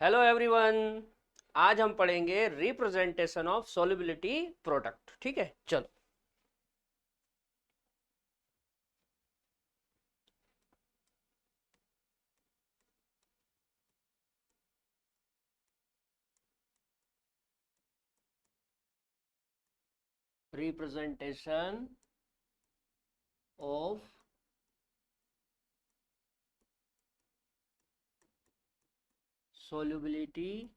Hello everyone. आज हम पढ़ेंगे रिप्रेजेंटेशन ऑफ सॉल्युबिलिटी प्रोडक्ट। ठीक है, चलो। रिप्रेजेंटेशन ऑफ सॉल्युबिलिटी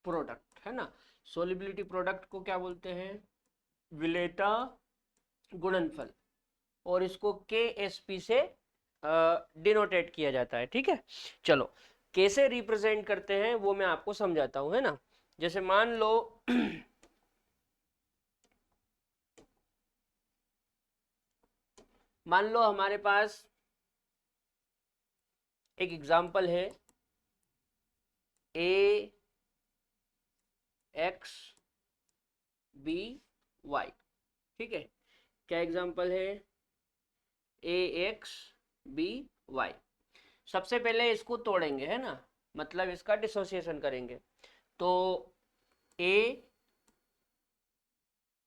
प्रोडक्ट, है ना। सॉल्युबिलिटी प्रोडक्ट को क्या बोलते हैं? विलेटा गुणनफल। और इसको के एस पी से डिनोटेट किया जाता है। ठीक है, चलो। कैसे रिप्रेजेंट करते हैं वो मैं आपको समझाता हूं, है ना। जैसे मान लो मान लो हमारे पास एक एग्जाम्पल है ए एक्स बी वाई। ठीक है, क्या एग्जाम्पल है? ए एक्स बी वाई। सबसे पहले इसको तोड़ेंगे, है ना, मतलब इसका डिसोसिएशन करेंगे। तो ए,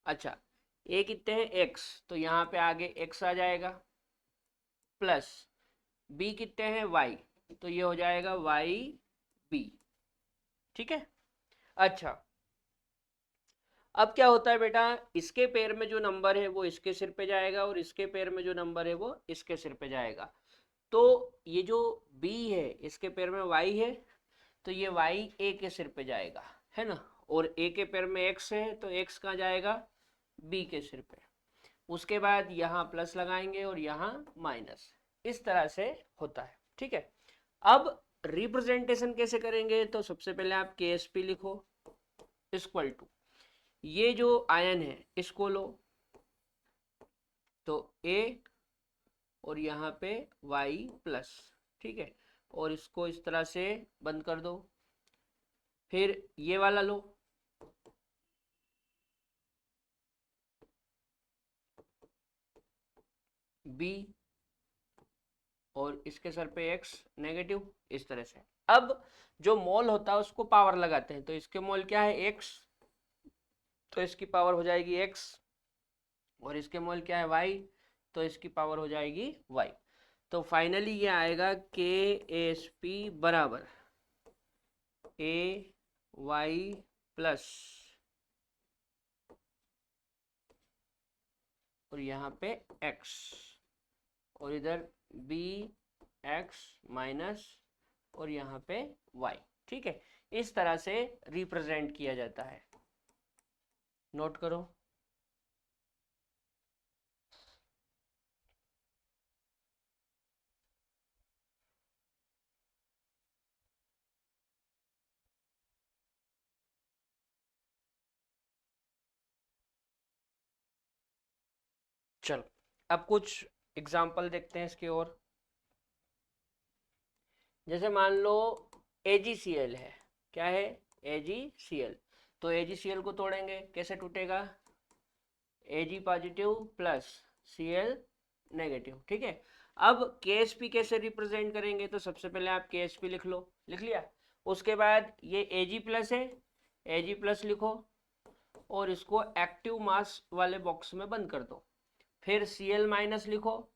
अच्छा, ए कितने हैं? एक्स, तो यहाँ पे आगे एक्स आ जाएगा, प्लस बी कितने हैं? वाई, तो ये हो जाएगा वाई बी। ठीक है, अच्छा। अब क्या होता है बेटा, इसके पैर में जो नंबर है वो इसके सिर पे जाएगा और इसके पैर में जो नंबर है वो इसके सिर पे जाएगा। तो ये जो b है इसके पैर में y है, तो ये y a के सिर पे जाएगा, है ना। और a के पैर में x है तो x कहाँ जाएगा? b के सिर पे। उसके बाद यहाँ प्लस लगाएंगे और यहाँ माइनस। इस तरह से होता है। ठीक है, अब रिप्रेजेंटेशन कैसे करेंगे? तो सबसे पहले आप KSP लिखो, इक्वल टू ये जो आयन है इसको लो, तो A और यहाँ पे y प्लस। ठीक है, और इसको इस तरह से बंद कर दो। फिर ये वाला लो, b, और इसके सर पे x नेगेटिव, इस तरह से। अब जो मोल होता है उसको पावर लगाते हैं, तो इसके मोल क्या है? x, तो इसकी पावर हो जाएगी x। और इसके मोल क्या है? y, तो इसकी पावर हो जाएगी y। तो फाइनली ये आएगा के एस पी बराबर ए वाई प्लस, और यहाँ पे x, और इधर बी एक्स माइनस, और यहाँ पे y। ठीक है, इस तरह से रिप्रेजेंट किया जाता है। नोट करो। चलो, अब कुछ एग्जाम्पल देखते हैं इसके। और जैसे मान लो AgCl है। क्या है? AgCl। तो AgCl को तोड़ेंगे, कैसे टूटेगा? Ag positive plus Cl negative. ठीक है, अब KSP कैसे रिप्रेजेंट करेंगे? तो सबसे पहले आप KSP लिख लो, लिख लिया। उसके बाद ये Ag प्लस है, Ag प्लस लिखो, और इसको एक्टिव मास वाले बॉक्स में बंद कर दो। फिर Cl माइनस लिखो,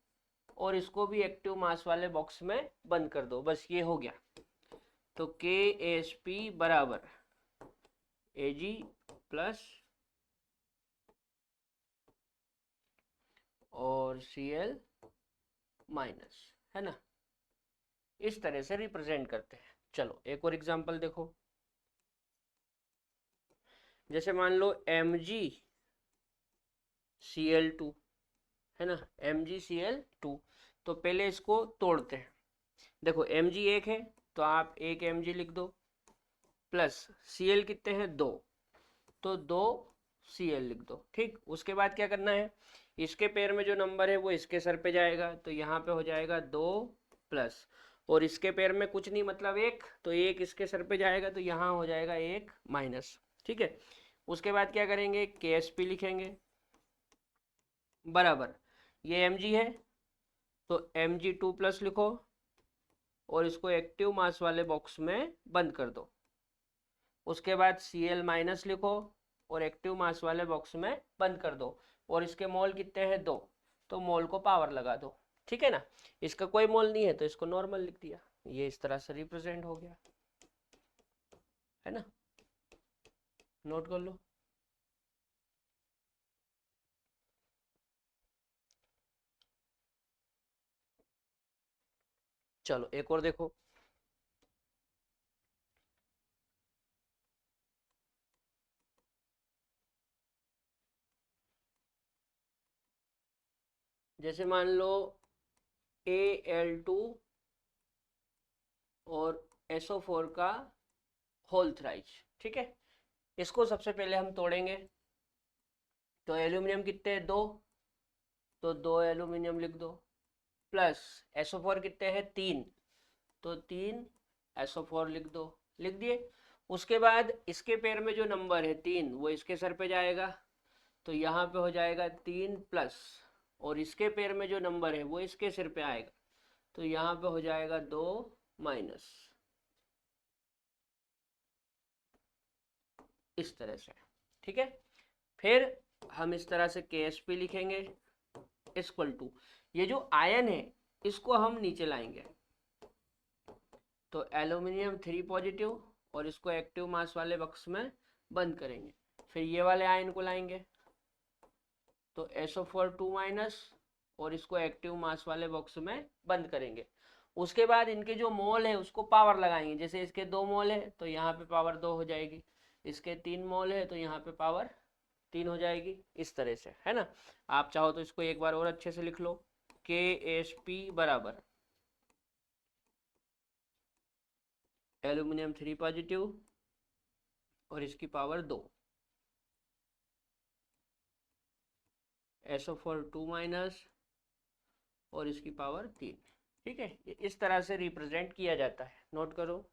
और इसको भी एक्टिव मास वाले बॉक्स में बंद कर दो। बस ये हो गया। तो KSP बराबर Ag प्लस और Cl माइनस, है ना। इस तरह से रिप्रेजेंट करते हैं। चलो एक और एग्जांपल देखो। जैसे मान लो MgCl2, है ना, MgCl2। तो पहले इसको तोड़ते हैं। देखो Mg एक है, तो आप एक Mg लिख दो, प्लस Cl कितने हैं? दो, तो दो Cl लिख दो। ठीक, उसके बाद क्या करना है? इसके पैर में जो नंबर है वो इसके सर पे जाएगा, तो यहाँ पे हो जाएगा दो प्लस, और इसके पैर में कुछ नहीं, मतलब एक, तो एक इसके सर पे जाएगा, तो यहाँ हो जाएगा एक माइनस। ठीक है, उसके बाद क्या करेंगे? KSP लिखेंगे बराबर, ये Mg है तो Mg2 प्लस लिखो, और इसको एक्टिव मास वाले बॉक्स में बंद कर दो। उसके बाद Cl माइनस लिखो और एक्टिव मास वाले बॉक्स में बंद कर दो, और इसके मोल कितने हैं 2, तो मोल को पावर लगा दो। ठीक है ना, इसका कोई मोल नहीं है तो इसको नॉर्मल लिख दिया, ये इस तरह से रिप्रेजेंट हो गया, है ना, नोट कर लो। चलो एक और देखो, जैसे मान लो Al2 और SO4 का होल थ्राइज। ठीक है, इसको सबसे पहले हम तोड़ेंगे। तो एल्यूमिनियम कितने हैं 2, तो 2 एल्यूमिनियम लिख दो, प्लस SO4 कितने हैं 3, तो 3 SO4 लिख दो, लिख दिए। उसके बाद इसके पैर में जो नंबर है 3 वो इसके सर पे जाएगा, तो यहाँ पे हो जाएगा 3 प्लस, और इसके पैर में जो नंबर है वो इसके सिर पे आएगा, तो यहाँ पे हो जाएगा 2 माइनस, इस तरह से। ठीक है, फिर हम इस तरह से KSP लिखेंगे इक्वल टू, ये जो आयन है इसको हम नीचे लाएंगे, तो एल्यूमिनियम 3 पॉजिटिव और इसको एक्टिव मास वाले बॉक्स में बंद करेंगे। फिर ये वाले आयन को लाएंगे, तो SO4 2 माइनस और इसको एक्टिव मास वाले बॉक्स में बंद करेंगे। उसके बाद इनके जो मोल है उसको पावर लगाएंगे, जैसे इसके 2 मोल है तो यहाँ पे पावर 2 हो जाएगी, इसके 3 मोल है तो यहाँ पे पावर 3 हो जाएगी, इस तरह से, है ना। आप चाहो तो इसको एक बार और अच्छे से लिख लो, KSP बराबर एल्यूमिनियम 3 पॉजिटिव और इसकी पावर 2, SO4 2 माइनस और इसकी पावर 3। ठीक है, ये इस तरह से रिप्रेजेंट किया जाता है, नोट करो।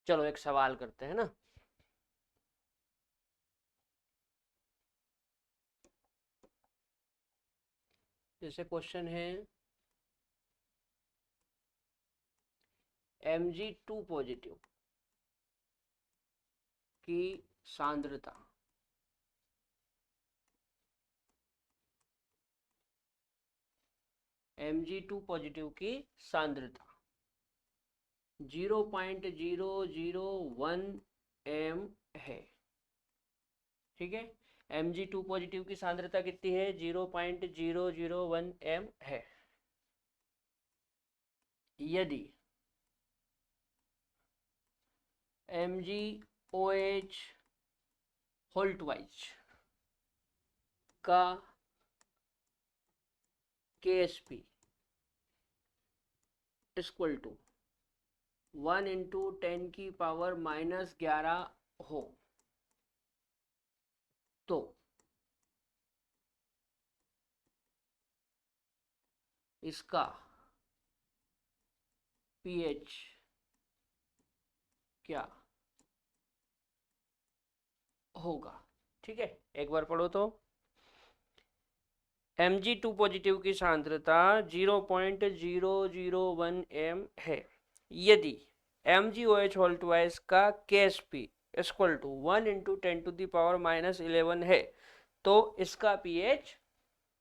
चलो एक सवाल करते हैं ना। जैसे क्वेश्चन है Mg2 पॉजिटिव की सांद्रता, Mg2 पॉजिटिव की सांद्रता 0.001 m है। ठीक है, Mg2 पॉजिटिव की सांद्रता कितनी है, 0.001 m है। यदि MgOH होल ट्वाइस का KSP इक्वल टू 1 इंटू 10 की पावर -11 हो, तो इसका pH क्या होगा। ठीक है, एक बार पढ़ो तो, Mg2 पॉजिटिव की सांद्रता 0.001 m है। यदि MgOH होल ट्वाइस का KSP equal to 1 into 10 to the power -11 है, तो इसका pH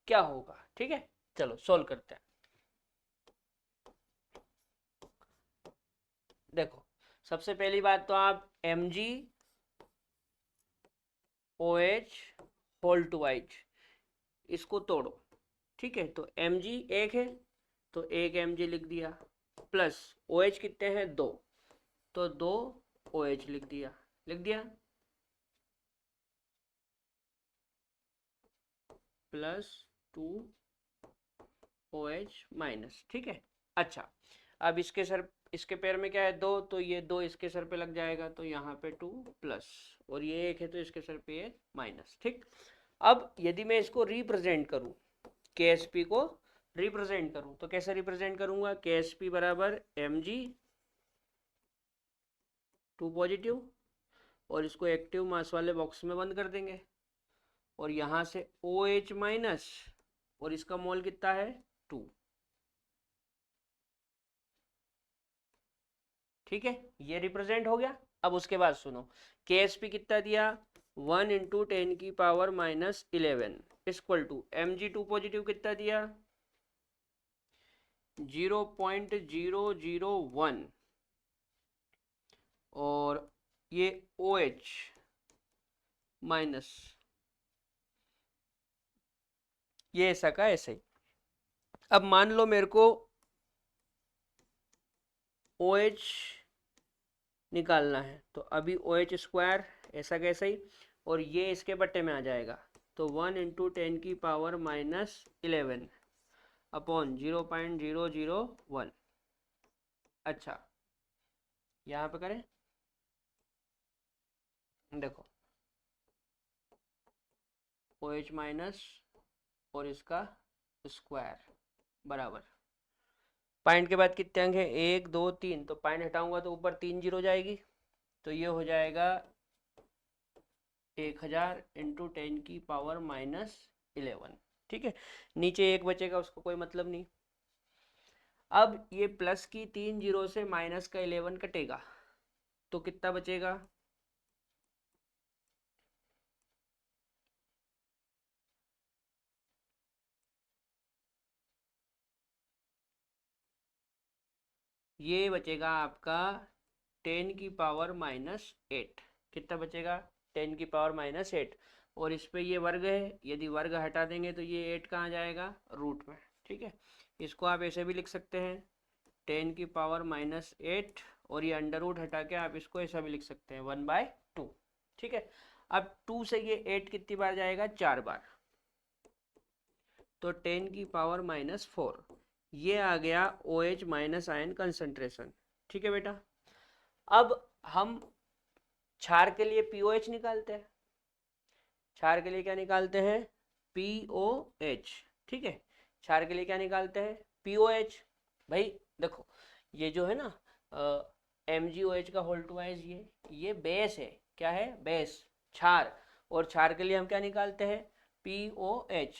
क्या होगा। ठीक है, चलो सोल्व करते हैं। देखो, सबसे पहली बात तो आप MgOH होल ट्वाइस इसको तोड़ो। ठीक है, तो Mg एक है तो एक Mg लिख दिया, प्लस OH कितने हैं 2, तो 2 OH लिख दिया, लिख दिया, प्लस 2OH माइनस, ठीक है। अच्छा, अब इसके पैर में क्या है 2, तो ये 2 इसके सर पे लग जाएगा, तो यहाँ पे 2 प्लस, और ये 1 है तो इसके सर पे 1 माइनस, ठीक। अब यदि मैं इसको रिप्रेजेंट करूँ, KSP को रिप्रेजेंट करूँ, तो कैसे रिप्रेजेंट करूँगा? KSP बराबर mg 2 पॉजिटिव, और इसको एक्टिव मास वाले बॉक्स में बंद कर देंगे, और यहाँ से OH माइनस, और इसका मोल कितना है 2, ठीक है, ये रिप्रेजेंट हो गया। अब उसके बाद सुनो, KSP कितना दिया 1 इंटू 10 की power minus 11 equal to mg2 positive कितना दिया 0.001, और ये OH माइनस, ये ऐसा का ऐसे ही। अब मान लो मेरे को OH निकालना है, तो अभी OH स्क्वायर ऐसा कैसे ही, और ये इसके बट्टे में आ जाएगा, तो 1 इंटू 10 की पावर माइनस 11 अपॉन 0.001। अच्छा, यहाँ पे करें, देखो OH माइनस और इसका स्क्वायर बराबर, पॉइंट के बाद कितने अंक है 1 2 3, तो पॉइंट हटाऊंगा तो ऊपर 3 जीरो जाएगी, तो ये हो जाएगा 1000 इंटू 10 की पावर माइनस 11, ठीक है। नीचे 1 बचेगा, उसको कोई मतलब नहीं। अब ये प्लस की 3 जीरो से माइनस का 11 कटेगा, तो कितना बचेगा ये बचेगा आपका 10 की पावर माइनस 8, कितना बचेगा 10 की पावर माइनस 8, और इस पे ये वर्ग है, यदि वर्ग हटा देंगे तो ये 8 कहाँ जाएगा रूट में, ठीक है। इसको आप ऐसे भी लिख सकते हैं 10 की पावर माइनस 8, और ये अंडर रूट हटा के आप इसको ऐसा भी लिख सकते हैं 1/2, ठीक है। अब 2 से ये 8 कितनी बार जाएगा 4 बार, तो 10 की पावर माइनस 4, ये आ गया OH माइनस आयन कंसंट्रेशन, ठीक है बेटा। अब हम क्षार के लिए POH निकालते हैं, क्षार के लिए क्या निकालते हैं POH, ठीक है। क्षार के लिए क्या निकालते हैं POH। भाई देखो, ये जो है ना MgOH का होल ट्वाइस, ये बेस है, क्या है बेस, क्षार, और क्षार के लिए हम क्या निकालते हैं POH,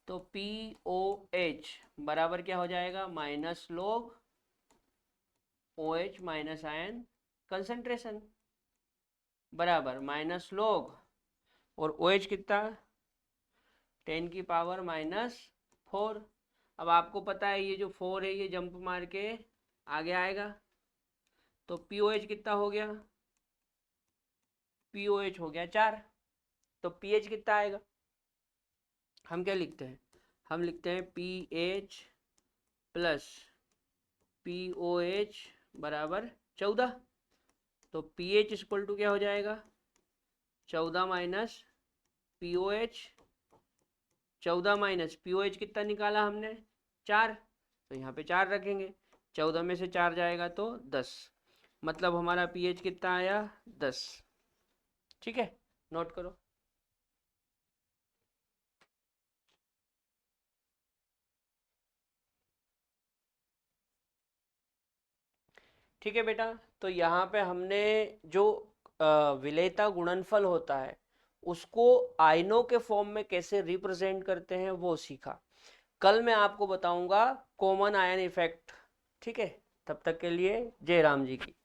तो POH बराबर क्या हो जाएगा माइनस लोग OH माइनस आयन कंसंट्रेशन बराबर माइनस लोग, और OH कितना 10 की पावर माइनस 4। अब आपको पता है ये जो 4 है ये जंप मार के आगे आएगा, तो POH कितना हो गया POH हो गया 4, तो pH कितना आएगा, हम क्या लिखते हैं, हम लिखते हैं pH प्लस POH बराबर 14, तो pH इक्वल टू क्या हो जाएगा 14 माइनस POH, 14 माइनस POH कितना निकाला हमने 4, तो यहाँ पे 4 रखेंगे, 14 में से 4 जाएगा तो 10, मतलब हमारा pH कितना आया 10, ठीक है, नोट करो। ठीक है बेटा, तो यहाँ पे हमने जो विलेयता गुणनफल होता है उसको आयनों के फॉर्म में कैसे रिप्रेजेंट करते हैं वो सीखा। कल मैं आपको बताऊंगा कॉमन आयन इफेक्ट, ठीक है। तब तक के लिए जय राम जी की।